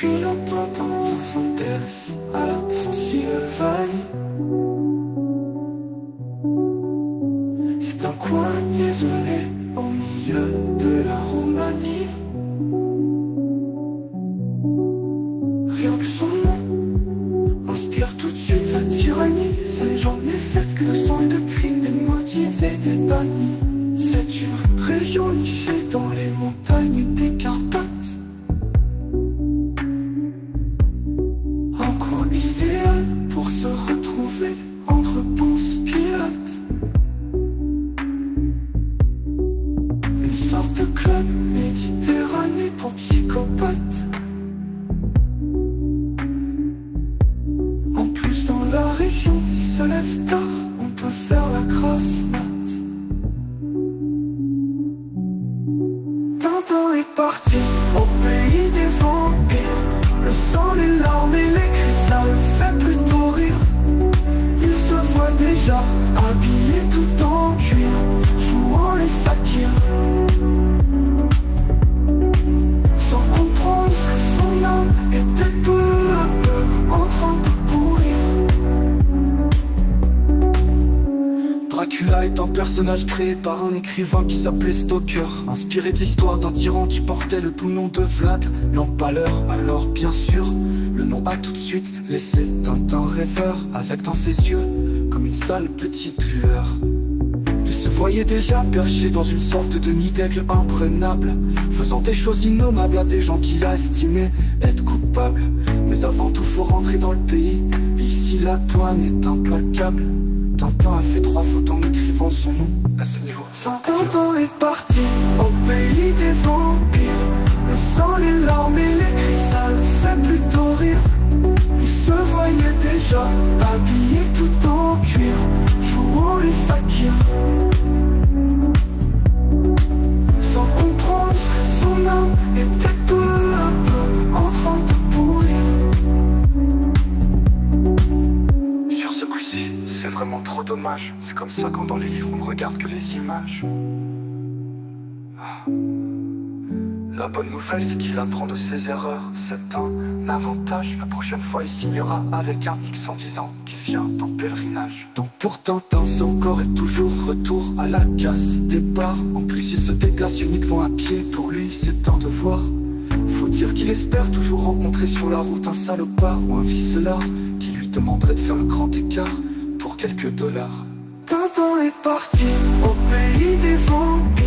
depuis longtemps dans son terre à la Transylvanie. C'est un coin isolé au milieu de la Roumanie. Rien que son nom inspire tout de suite la tyrannie. Sa légende n'est faite que de sang et de crimes, des maudits et des bannis. C'est une région nichée dans les montagnes des Carpates. Un coin idéal pour se retrouver entre Ponce Pilate. Une sorte de club méditerranéen pour psychopathes. En plus dans la région, il se lève tard, on peut faire la grasse mat. Tintin est parti au pays des vampires. Le sang, les larmes et les cris, ça le fait plutôt rire. Il se voit déjà habillé tout en cuir, jouant les fakirs, sans comprendre que son âme était peu à peu en train de pourrir. Dracula est un personnage créé par un écrivain qui s'appelait Stoker, inspiré de l'histoire d'un tyran qui portait le doux nom de Vlad l'Empaleur. Alors bien sûr, le nom a tout de suite laissé Tintin rêveur, avec dans ses yeux comme une sale petite lueur. Il se voyait déjà perché dans une sorte de nid d'aigle imprenable, faisant des choses innommables à des gens qu'il a estimé être coupables. Mais avant tout faut rentrer dans le pays, et ici la douane est implacable. Tintin a fait 3 fautes en écrivant son nom à ce niveau. Tintin est parti au pays des vampires. Le sang, les larmes et les cris, ça le fait plutôt rire. Il se voyait déjà habillé tout en cuir, jouant les fakirs, sans comprendre que son âme était peu à peu en train de pourrir. Sur ce coup-ci, c'est vraiment trop dommage. C'est comme ça quand dans les livres on ne regarde que les images. La bonne nouvelle, c'est qu'il apprend de ses erreurs. C'est un avantage. La prochaine fois, il signera avec un X en disant qu'il vient en pèlerinage. Donc pour Tintin, c'est encore et toujours retour à la case départ. En plus, il se déplace uniquement à pied. Pour lui, c'est un devoir. Faut dire qu'il espère toujours rencontrer sur la route un salopard ou un vicelard qui lui demanderait de faire le grand écart pour quelques dollars. Tintin est parti au pays des vampires.